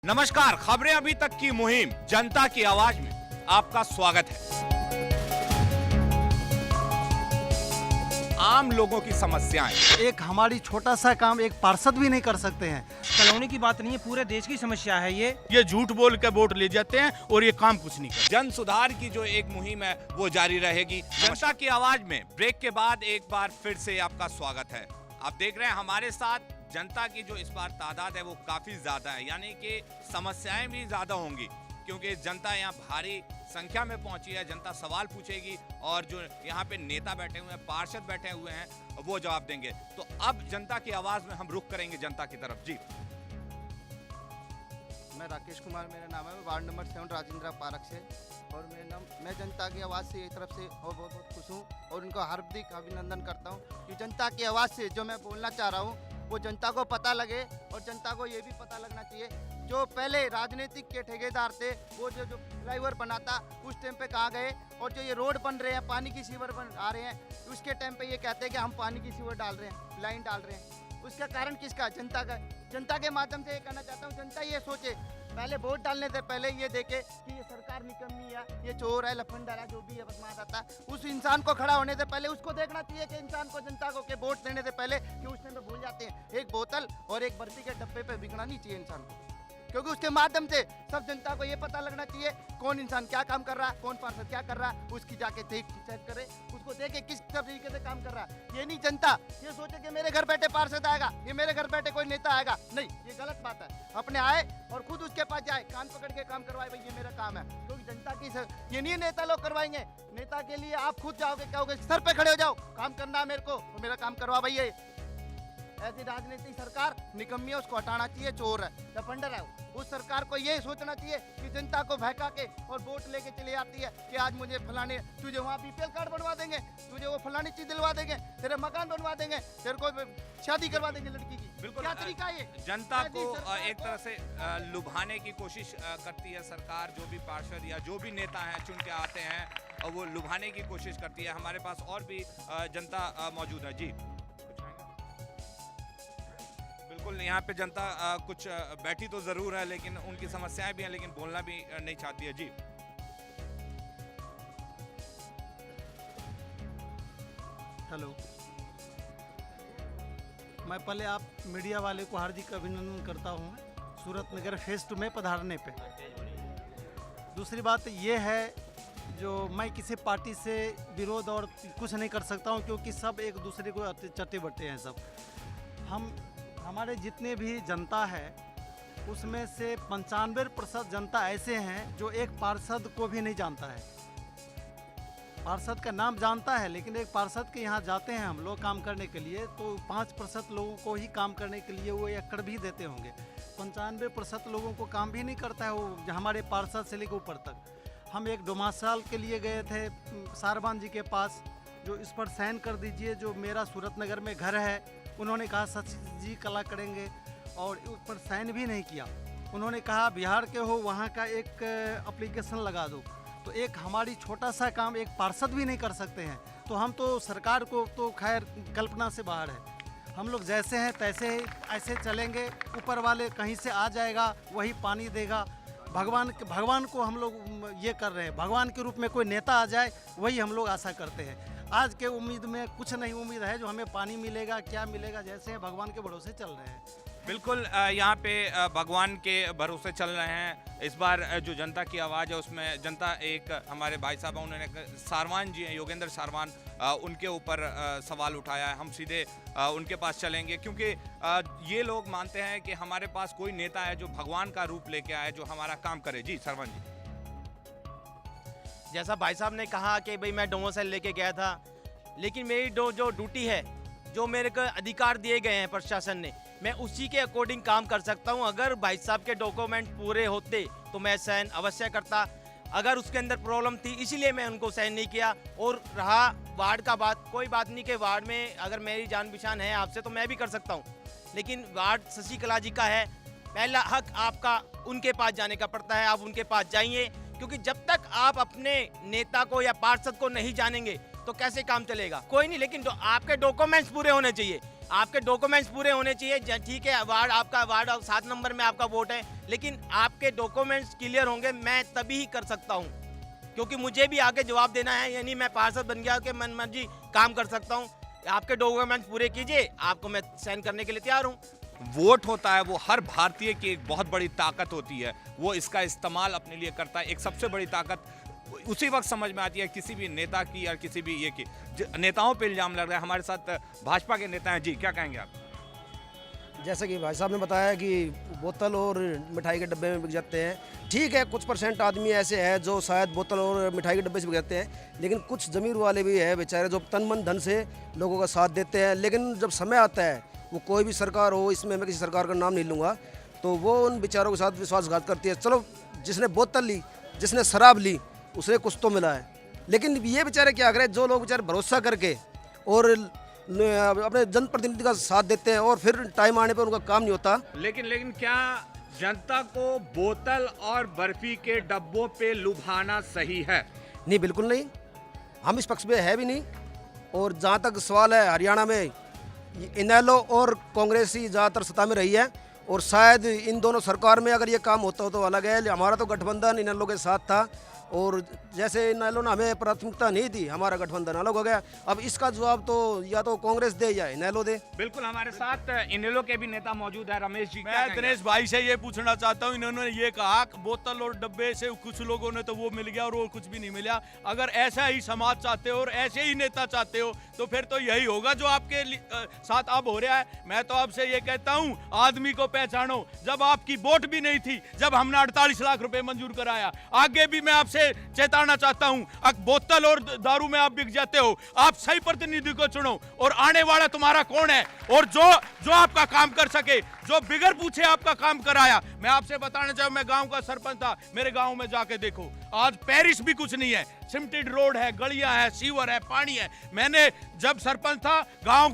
नमस्कार, खबरें अभी तक की मुहिम जनता की आवाज में आपका स्वागत है। आम लोगों की समस्याएं, एक हमारी छोटा सा काम एक पार्षद भी नहीं कर सकते हैं। कॉलोनी की बात नहीं है, पूरे देश की समस्या है ये झूठ बोल के वोट ले जाते हैं और ये काम कुछ नहीं करते। जन सुधार की जो एक मुहिम है वो जारी रहेगी। जनता की आवाज में ब्रेक के बाद एक बार फिर से आपका स्वागत है। आप देख रहे हैं हमारे साथ जनता की जो इस बार तादाद है वो काफी ज्यादा है, यानी कि समस्याएं भी ज्यादा होंगी क्योंकि जनता यहाँ भारी संख्या में पहुंची है। जनता सवाल पूछेगी और जो यहाँ पे नेता बैठे हुए हैं, पार्षद बैठे हुए हैं, वो जवाब देंगे। तो अब जनता की आवाज में हम रुख करेंगे जनता की तरफ। जी, मैं राकेश कुमार मेरा नाम है, मैं वार्ड नंबर 7 राजेंद्र पार्क से, और मैं जनता की आवाज़ से एक तरफ से और बहुत खुश हूँ और उनको हार्दिक अभिनंदन करता हूँ कि जनता की आवाज़ से जो मैं बोलना चाह रहा हूँ वो जनता को पता लगे। और जनता को ये भी पता लगना चाहिए जो पहले राजनीतिक के ठेकेदार थे वो जो फ्लाईओवर बनाता उस टाइम पे कहाँ गए, और जो ये रोड बन रहे हैं, पानी की सीवर बन आ रहे हैं, उसके टाइम पे ये कहते हैं कि हम पानी की सीवर डाल रहे हैं, लाइन डाल रहे हैं। उसका कारण किसका? जनता का। जनता के माध्यम से ये कहना चाहता हूँ, जनता ये सोचे, पहले वोट डालने से पहले ये देखे कि ये सरकार निकम्मी है, ये चोर है, लफंडर है, जो भी है बदमाश आता है, उस इंसान को खड़ा होने से पहले उसको देखना चाहिए कि इंसान को, जनता को, के वोट देने से पहले कि उस टाइम पे भूल जाते हैं एक बोतल और एक बर्फी के डब्बे पे बिकना नहीं चाहिए इंसान को, क्योंकि उसके माध्यम से सब जनता को ये पता लगना चाहिए कौन इंसान क्या काम कर रहा है, कौन पार्षद क्या कर रहा है, उसकी जाके चेक करे, उसको देखे किस तरीके से काम कर रहा है। ये नहीं जनता ये सोचे कि मेरे घर बैठे पार्षद आएगा, ये मेरे घर बैठे कोई नेता आएगा, नहीं, ये गलत बात है। अपने आए और खुद उसके पास जाए, कान पकड़ के काम करवाए, भाई ये मेरा काम है, क्योंकि जनता की ये नहीं नेता लोग करवाएंगे। नेता के लिए आप खुद जाओगे, कहोगे सर पे खड़े हो जाओ, काम करना है मेरे को, तो मेरा काम करवा भैया। ऐसी राजनीतिक सरकार निकम्मी है, उसको हटाना चाहिए, चोर है, लफंडर है। उस सरकार को ये सोचना चाहिए कि जनता को बहका के और वोट लेके चले आती है कि आज मुझे फलाने, तुझे वहाँ बीपीएल कार्ड बनवा देंगे, तुझे वो फलानी चीज दिलवा देंगे, तेरे मकान बनवा देंगे, तेरे को शादी करवा देंगे लड़की की। बिल्कुल, क्या तरीका है? जनता को एक तरह से लुभाने की कोशिश करती है सरकार। जो भी पार्षद या जो भी नेता हैं चुन के आते हैं वो लुभाने की कोशिश करती है। हमारे पास और भी जनता मौजूद है। जी बिल्कुल, यहाँ पे जनता कुछ बैठी तो जरूर है, लेकिन उनकी समस्याएं भी हैं, लेकिन बोलना भी नहीं चाहती है। जी, हेलो, मैं पहले आप मीडिया वाले को हार्दिक अभिनंदन करता हूँ सूरत नगर फेज 2 में पधारने पे। दूसरी बात ये है, जो मैं किसी पार्टी से विरोध और कुछ नहीं कर सकता हूँ क्योंकि सब एक दूसरे को चट्टे बट्टे हैं। सब हमारे जितने भी जनता है उसमें से 95% जनता ऐसे हैं जो एक पार्षद को भी नहीं जानता है। पार्षद का नाम जानता है, लेकिन एक पार्षद के यहाँ जाते हैं हम लोग काम करने के लिए तो 5% लोगों को ही काम करने के लिए वो एकड़ भी देते होंगे। 95% लोगों को काम भी नहीं करता है वो हमारे पार्षद से लेकर ऊपर तक। हम एक डोमासाल के लिए गए थे सारबान जी के पास, जो इस पर साइन कर दीजिए, जो मेरा सूरत नगर में घर है। उन्होंने कहा सचिव जी कला करेंगे और उस पर साइन भी नहीं किया। उन्होंने कहा बिहार के हो, वहाँ का एक एप्लीकेशन लगा दो। तो एक हमारी छोटा सा काम एक पार्षद भी नहीं कर सकते हैं, तो हम तो सरकार को तो खैर कल्पना से बाहर है। हम लोग जैसे हैं तैसे ही ऐसे चलेंगे, ऊपर वाले कहीं से आ जाएगा वही पानी देगा। भगवान को हम लोग ये कर रहे हैं, भगवान के रूप में कोई नेता आ जाए वही हम लोग आशा करते हैं। आज के उम्मीद में कुछ नहीं उम्मीद है जो हमें पानी मिलेगा, क्या मिलेगा, जैसे भगवान के भरोसे चल रहे हैं। बिल्कुल, यहाँ पे भगवान के भरोसे चल रहे हैं। इस बार जो जनता की आवाज़ है उसमें जनता एक हमारे भाई साहब उन्होंने सारवान जी हैं, योगेंद्र सारवान, उनके ऊपर सवाल उठाया है। हम सीधे उनके पास चलेंगे क्योंकि ये लोग मानते हैं कि हमारे पास कोई नेता है जो भगवान का रूप लेके आए, जो हमारा काम करे। जी सारवान जी, जैसा भाई साहब ने कहा कि भाई मैं डोमोसाइल लेके गया था, लेकिन मेरी जो ड्यूटी है, जो मेरे को अधिकार दिए गए हैं प्रशासन ने, मैं उसी के अकॉर्डिंग काम कर सकता हूं। अगर भाई साहब के डॉक्यूमेंट पूरे होते तो मैं साइन अवश्य करता। अगर उसके अंदर प्रॉब्लम थी इसीलिए मैं उनको साइन नहीं किया। और रहा वार्ड का बात, कोई बात नहीं कि वार्ड में अगर मेरी जान पहचान है आपसे तो मैं भी कर सकता हूँ, लेकिन वार्ड शशिकला जी का है, पहला हक आपका उनके पास जाने का पड़ता है। आप उनके पास जाइए, क्योंकि जब तक आप अपने नेता को या पार्षद को नहीं जानेंगे तो कैसे काम चलेगा? कोई नहीं, लेकिन आपके डॉक्यूमेंट्स पूरे होने चाहिए। आपके डॉक्यूमेंट्स पूरे होने चाहिए। ठीक है, वार्ड आपका वार्ड 7 नंबर में आपका वोट है, लेकिन आपके डॉक्यूमेंट्स क्लियर होंगे, मैं तभी ही कर सकता हूँ, क्योंकि मुझे भी आगे जवाब देना है। यानी मैं पार्षद बन गया कि मन मर्जी काम कर सकता हूँ। आपके डॉक्यूमेंट्स पूरे कीजिए, आपको मैं साइन करने के लिए तैयार हूँ। वोट होता है वो हर भारतीय की एक बहुत बड़ी ताकत होती है, वो इसका इस्तेमाल अपने लिए करता है। एक सबसे बड़ी ताकत उसी वक्त समझ में आती है किसी भी नेता की या किसी भी ये की। नेताओं पे इल्जाम लग रहा है। हमारे साथ भाजपा के नेता हैं जी, क्या कहेंगे आप? जैसे कि भाई साहब ने बताया कि बोतल और मिठाई के डब्बे में बिक जाते हैं, ठीक है, कुछ % आदमी ऐसे हैं जो शायद बोतल और मिठाई के डब्बे से बिक जाते हैं, लेकिन कुछ ज़मीर वाले भी हैं बेचारे जो तन मन धन से लोगों का साथ देते हैं। लेकिन जब समय आता है, वो कोई भी सरकार हो, इसमें मैं किसी सरकार का नाम नहीं लूँगा, तो वो उन बेचारों के साथ विश्वासघात करती है। चलो, जिसने बोतल ली, जिसने शराब ली, उसे कुछ तो मिला है, लेकिन ये बेचारे क्या करें, जो लोग बेचारे भरोसा करके और अपने जनप्रतिनिधि का साथ देते हैं और फिर टाइम आने पर उनका काम नहीं होता। लेकिन क्या जनता को बोतल और बर्फी के डब्बों पे लुभाना सही है? नहीं, बिल्कुल नहीं, हम इस पक्ष में है भी नहीं। और जहाँ तक सवाल है, हरियाणा में इनेलो और कांग्रेस ही ज़्यादातर सत्ता में रही है, और शायद इन दोनों सरकार में अगर ये काम होता हो तो अलग है। हमारा तो गठबंधन इनेलो के साथ था, और जैसे इनेलो ने हमें प्राथमिकता नहीं दी, हमारा गठबंधन अलग हो गया। अब इसका जवाब तो या तो कांग्रेस दे या इनेलो दे। बिल्कुल, हमारे साथ इनेलो के भी नेता मौजूद है, रमेश जी। मैं दिनेश भाई से ये पूछना चाहता हूँ, इन्होंने ये कहा कि बोतल और डब्बे से कुछ लोगों ने तो वो मिल गया और वो कुछ भी नहीं मिला। अगर ऐसा ही समाज चाहते हो और ऐसे ही नेता चाहते हो तो फिर तो यही होगा जो आपके साथ अब हो रहा है। मैं तो आपसे ये कहता हूँ, आदमी को पहचानो। जब आपकी वोट भी नहीं थी, जब हमने 48 लाख रुपए मंजूर कराया, आगे भी मैं आपसे चेताना चाहता हूं, बोतल और दारू में आप बिक जाते हो। आप सही प्रतिनिधि को चुनो, और आने वाला तुम्हारा कौन है, और जो आपका काम कर सके, जो बिगर पूछे आपका काम कराया। मैं आपसे बताना चाहूं, मैं गांव का सरपंच था, मेरे गांव में जाके देखो, आज पेरिस भी कुछ नहीं है, सिमटेड रोड है, गलियां है, सीवर है, पानी है। मैंने जब सरपंच था, गांव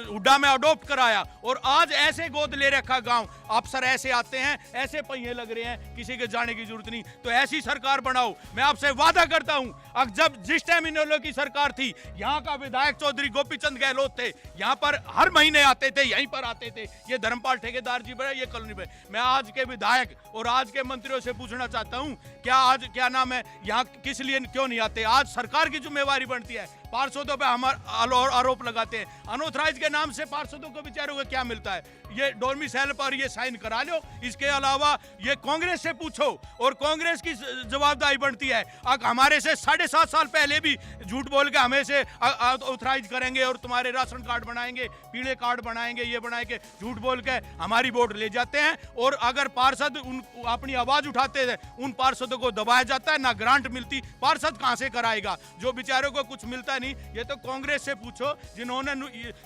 हुड्डा में अडॉप्ट कराया, और आज ऐसे गोद ले रखा गांव। अफसर ऐसे आते हैं, ऐसे पहिए लग रहे हैं, किसी के जाने की जरूरत नहीं। तो ऐसी सरकार बनाओ। मैं आपसे वादा करता हूं, अब जब जिस टाइम इनेलो की सरकार थी, यहाँ का विधायक चौधरी गोपीचंद गहलोत थे, यहाँ पर हर महीने आते थे, यहीं पर आते थे। ये धर्मपाल ठेकेदार जी बने, ये कॉलोनी पे। मैं आज के विधायक और आज के मंत्रियों से पूछना चाहता हूं, क्या नाम है, यहाँ किस लिए क्यों नहीं आते? आज सरकार की जिम्मेवारी बनती है। पार्षदों पे हमारे आरोप लगाते हैं, अनऑथराइज के नाम से पार्षदों को बेचारों को क्या मिलता है? ये डोमिसाइल पर ये साइन करा लो। इसके अलावा ये कांग्रेस से पूछो, और कांग्रेस की जवाबदारी बनती है। अब हमारे से 7.5 साल पहले भी झूठ बोल के हमें से ऑथराइज करेंगे और तुम्हारे राशन कार्ड बनाएंगे, पीले कार्ड बनाएंगे, ये बनाएंगे, झूठ बोल के हमारी वोट ले जाते हैं। और अगर पार्षद अपनी आवाज उठाते थे, उन पार्षदों को दबाया जाता है, ना ग्रांट मिलती। पार्षद कहां से कराएगा? जो बेचारों को कुछ मिलता नहीं। ये तो कांग्रेस से पूछो, जिन्होंने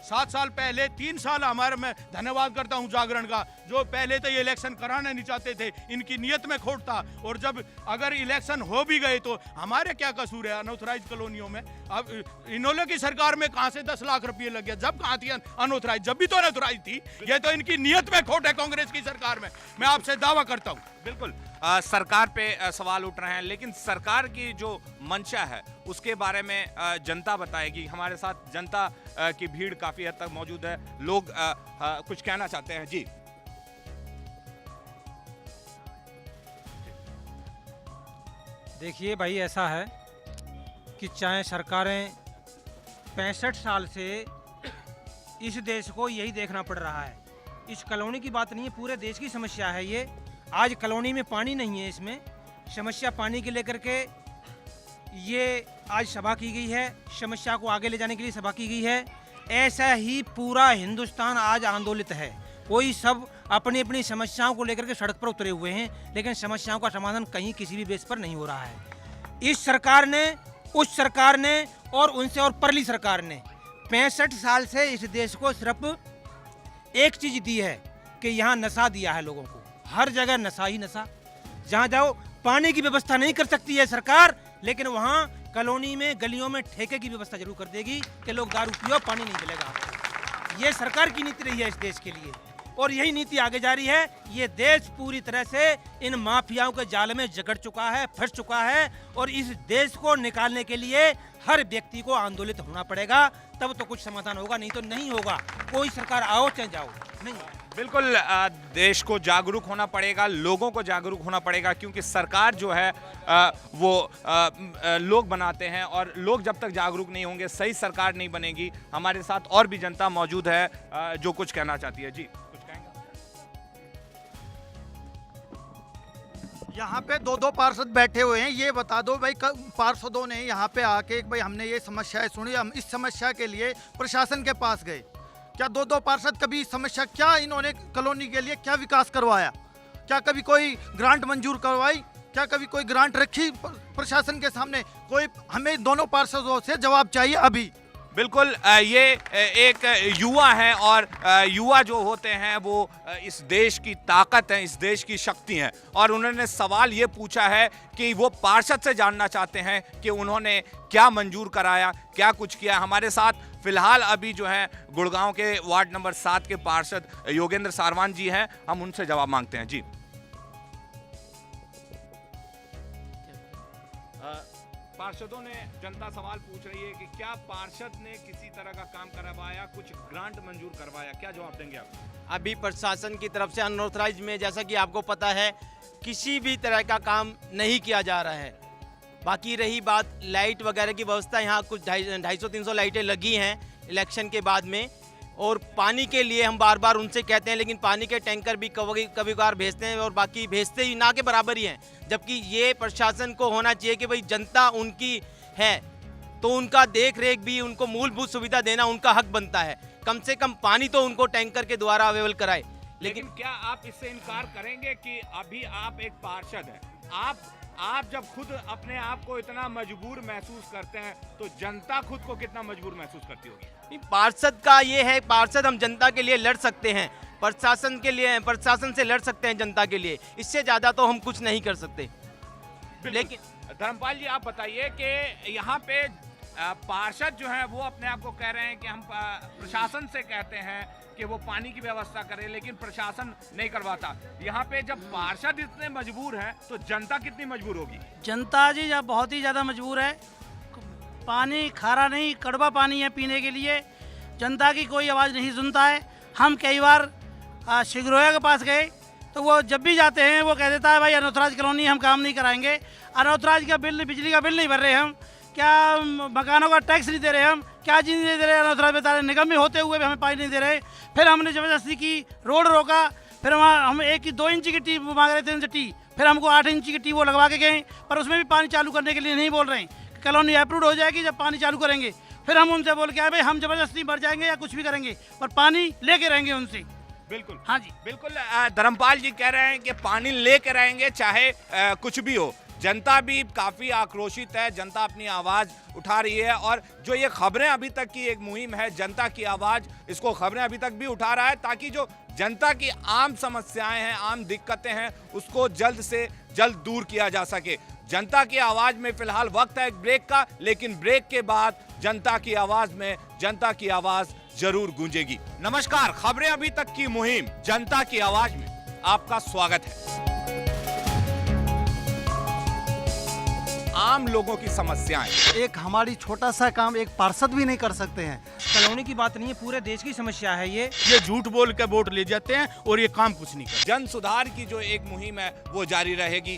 7 साल पहले, 3 साल हमारे, मैं धन्यवाद करता हूं जागरण का, जो पहले तो ये इलेक्शन कराना नहीं चाहते थे, इनकी नियत में खोट था। और जब अगर इलेक्शन हो भी गए तो हमारे क्या कसूर है अनऑथराइज कॉलोनियों में? अब इनेलो की सरकार में कहां से 10 लाख रुपए लग गया? जब कहां थी अनऑथराइज? जब भी तो अनऑथराइज थी। ये तो इनकी नियत में खोट है कांग्रेस की सरकार में, मैं आपसे दावा करता हूं। बिल्कुल, सरकार पे सवाल उठ रहे हैं, लेकिन सरकार की जो मंशा है उसके बारे में जनता बताएगी। हमारे साथ जनता की भीड़ काफी हद तक मौजूद है। लोग कुछ कहना चाहते हैं जी। देखिए भाई, ऐसा है कि चाहे सरकारें 65 साल से इस देश को यही देखना पड़ रहा है। इस कॉलोनी की बात नहीं है, पूरे देश की समस्या है ये। आज कॉलोनी में पानी नहीं है, इसमें समस्या पानी के लेकर के ये आज सभा की गई है, समस्या को आगे ले जाने के लिए सभा की गई है। ऐसा ही पूरा हिंदुस्तान आज आंदोलित है। कोई सब अपनी अपनी समस्याओं को लेकर के सड़क पर उतरे हुए हैं, लेकिन समस्याओं का समाधान कहीं किसी भी बेस पर नहीं हो रहा है। इस सरकार ने, उस सरकार ने और उनसे और परली सरकार ने 65 साल से इस देश को सिर्फ एक चीज दी है कि यहाँ नशा दिया है लोगों को। हर जगह नशा ही नशा। जहाँ जाओ पानी की व्यवस्था नहीं कर सकती है सरकार, लेकिन वहाँ कॉलोनी में, गलियों में ठेके की व्यवस्था जरूर कर देगी कि लोग दारू पियो, पानी नहीं मिलेगा। ये सरकार की नीति रही है इस देश के लिए। और यही नीति आगे जारी है। ये देश पूरी तरह से इन माफियाओं के जाल में जकड़ चुका है, फंस चुका है, और इस देश को निकालने के लिए हर व्यक्ति को आंदोलित होना पड़ेगा, तब तो कुछ समाधान होगा, नहीं तो नहीं होगा। कोई सरकार आओ चाहे जाओ, नहीं। बिल्कुल देश को जागरूक होना पड़ेगा, लोगों को जागरूक होना पड़ेगा, क्योंकि सरकार जो है वो लोग बनाते हैं, और लोग जब तक जागरूक नहीं होंगे सही सरकार नहीं बनेगी। हमारे साथ और भी जनता मौजूद है जो कुछ कहना चाहती है। जी कुछ कहेंगे? यहाँ पे दो पार्षद बैठे हुए हैं, ये बता दो भाई पार्षदों ने यहाँ पे आके भाई हमने ये समस्याएं सुनी, हम इस समस्या के लिए प्रशासन के पास गए। क्या दो पार्षद कभी इस समस्या, क्या इन्होंने कॉलोनी के लिए क्या विकास करवाया? क्या कभी कोई ग्रांट मंजूर करवाई? क्या कभी कोई ग्रांट रखी प्रशासन के सामने? कोई, हमें दोनों पार्षदों से जवाब चाहिए अभी। बिल्कुल ये एक युवा है, और युवा जो होते हैं वो इस देश की ताकत है, इस देश की शक्ति हैं, और उन्होंने सवाल ये पूछा है कि वो पार्षद से जानना चाहते हैं कि उन्होंने क्या मंजूर कराया, क्या कुछ किया। हमारे साथ फिलहाल अभी जो है गुड़गांव के वार्ड नंबर 7 के पार्षद योगेंद्र सारवान जी हैं, हम उनसे जवाब मांगते हैं। जी पार्षदों ने, जनता सवाल पूछ रही है कि क्या पार्षद ने किसी तरह का काम करवाया, कुछ ग्रांट मंजूर करवाया, क्या जवाब देंगे आप? अभी प्रशासन की तरफ से अनऑथराइज में, जैसा कि आपको पता है, किसी भी तरह का काम नहीं किया जा रहा है। बाकी रही बात लाइट वगैरह की व्यवस्था, यहाँ कुछ 250-300 लाइटें लगी हैं इलेक्शन के बाद में, और पानी के लिए हम बार बार उनसे कहते हैं, लेकिन पानी के टैंकर भी कभी कभार भेजते हैं, और बाकी भेजते ही ना के बराबर ही हैं। जबकि ये प्रशासन को होना चाहिए कि भाई जनता उनकी है, तो उनका देख रेख भी, उनको मूलभूत सुविधा देना उनका हक बनता है। कम से कम पानी तो उनको टैंकर के द्वारा अवेलेबल कराए। लेकिन क्या आप इससे इनकार करेंगे कि अभी आप एक पार्षद हैं, आप जब खुद अपने आप को इतना मजबूर महसूस करते हैं, तो जनता खुद को कितना मजबूर महसूस करती होगी? पार्षद का ये है, पार्षद हम जनता के लिए लड़ सकते हैं, प्रशासन के लिए, प्रशासन से लड़ सकते हैं जनता के लिए, इससे ज्यादा तो हम कुछ नहीं कर सकते। लेकिन धर्मपाल जी आप बताइए कि यहाँ पे पार्षद जो है वो अपने आप को कह रहे हैं कि हम प्रशासन से कहते हैं कि वो पानी की व्यवस्था करे, लेकिन प्रशासन नहीं करवाता। यहाँ पे जब पार्षद इतने मजबूर हैं तो जनता कितनी मजबूर होगी? जनता जी जब बहुत ही ज़्यादा मजबूर है। पानी खारा नहीं, कड़वा पानी है पीने के लिए। जनता की कोई आवाज़ नहीं सुनता है। हम कई बार शिगरोया के पास गए तो वो जब भी जाते हैं वो कह देता है भाई अनऑथराइज कॉलोनी हम काम नहीं कराएंगे, अनऑथराइज का बिल, बिजली का बिल नहीं भर रहे हम, क्या मकानों का टैक्स नहीं दे रहे हम, क्या चीज़ नहीं दे रहे, अनऑथराइज बता रहे, निगम में होते हुए भी हमें पानी नहीं दे रहे। फिर हमने ज़बरदस्ती की, रोड रोका, फिर हम 1-2 इंच की टी मांग रहे थे उनसे टी, फिर हमको 8 इंच की टी वो लगवा के गए, पर उसमें भी पानी चालू करने के लिए नहीं बोल रहे हैं। कॉलोनी अप्रूव हो जाएगी जब पानी चालू करेंगे। फिर हम उनसे बोल के आए भाई हम ज़बरदस्ती भर जाएंगे या कुछ भी करेंगे, पर पानी लेके रहेंगे उनसे। बिल्कुल, हाँ जी, बिल्कुल। धर्मपाल जी कह रहे हैं कि पानी लेके रहेंगे चाहे कुछ भी हो। जनता भी काफ़ी आक्रोशित है, जनता अपनी आवाज़ उठा रही है, और जो ये खबरें अभी तक की एक मुहिम है जनता की आवाज़, इसको खबरें अभी तक भी उठा रहा है, ताकि जो जनता की आम समस्याएं हैं, आम दिक्कतें हैं, उसको जल्द से जल्द दूर किया जा सके। जनता की आवाज़ में फिलहाल वक्त है एक ब्रेक का, लेकिन ब्रेक के बाद जनता की आवाज़ में जनता की आवाज़ जरूर गूंजेगी। नमस्कार, खबरें अभी तक की मुहिम जनता की आवाज़ में आपका स्वागत है। आम लोगों की समस्याएं, एक हमारी छोटा सा काम एक पार्षद भी नहीं कर सकते हैं। कॉलोनी की बात नहीं है, पूरे देश की समस्या है ये झूठ बोल के वोट ले जाते हैं और ये काम कुछ नहीं करते। जन सुधार की जो एक मुहिम है वो जारी रहेगी।